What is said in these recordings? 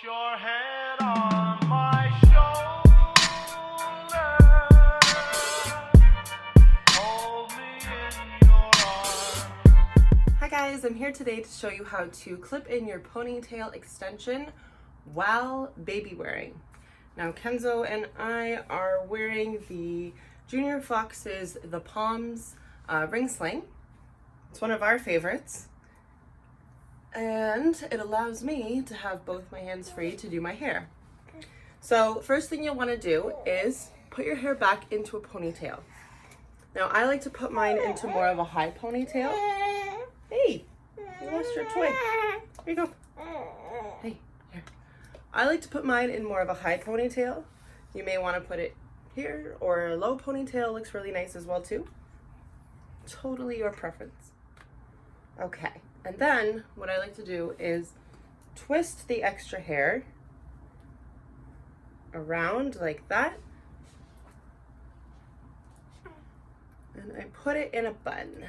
your head on my shoulder. Hold me in your arms. Hi guys, I'm here today to show you how to clip in your ponytail extension while baby wearing. Now Kenzo and I are wearing the Junior Fox's The Palms ring sling. It's one of our favorites. And it allows me to have both my hands free to do my hair. So first thing you'll want to do is put your hair back into a ponytail. Now I like to put mine into more of a high ponytail. Hey, you lost your toy. Here you go. Hey, here. I like to put mine in more of a high ponytail. You may want to put it here, or a low ponytail looks really nice as well too. Totally your preference. Okay, and then what I like to do is twist the extra hair around like that. And I put it in a bun.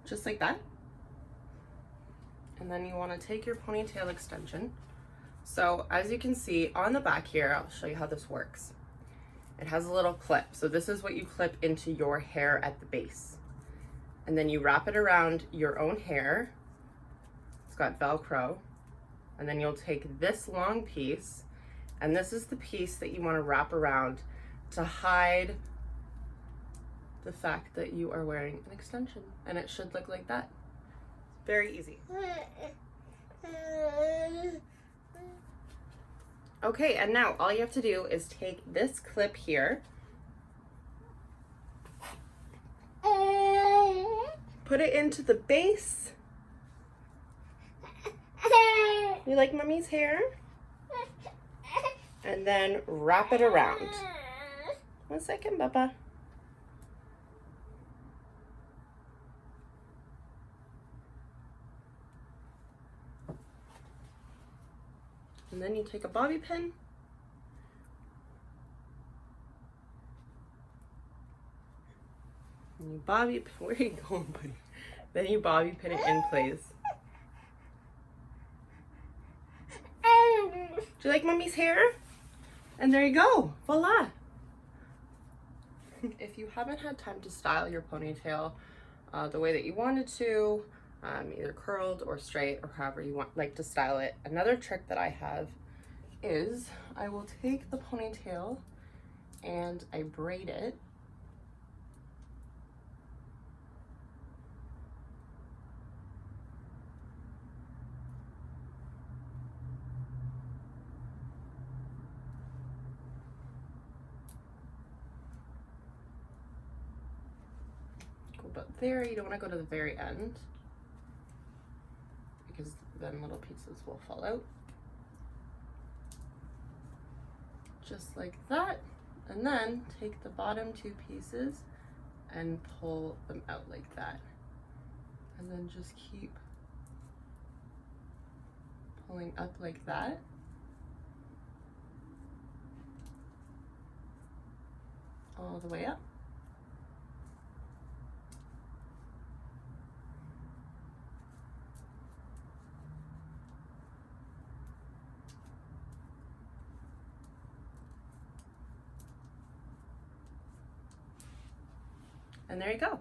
Just like that. And then you want to take your ponytail extension. So as you can see on the back here, I'll show you how this works. It has a little clip. So this is what you clip into your hair at the base. And then you wrap it around your own hair. It's got Velcro. And then you'll take this long piece, and this is the piece that you want to wrap around to hide the fact that you are wearing an extension, and it should look like that. Very easy. Okay, and now all you have to do is take this clip here, put it into the base. You like mommy's hair? And then wrap it around. 1 second, Bubba. And then you take a bobby pin. And you bobby pin. Where are you going, buddy? Then you bobby pin it in place. Do you like mommy's hair? And there you go. Voila. If you haven't had time to style your ponytail the way that you wanted to, either curled or straight or however you like to style it, another trick that I have is I will take the ponytail and I braid it. Go about there. You don't want to go to the very end, because then little pieces will fall out. Just like that. And then take the bottom two pieces and pull them out like that. And then just keep pulling up like that. All the way up. And there you go.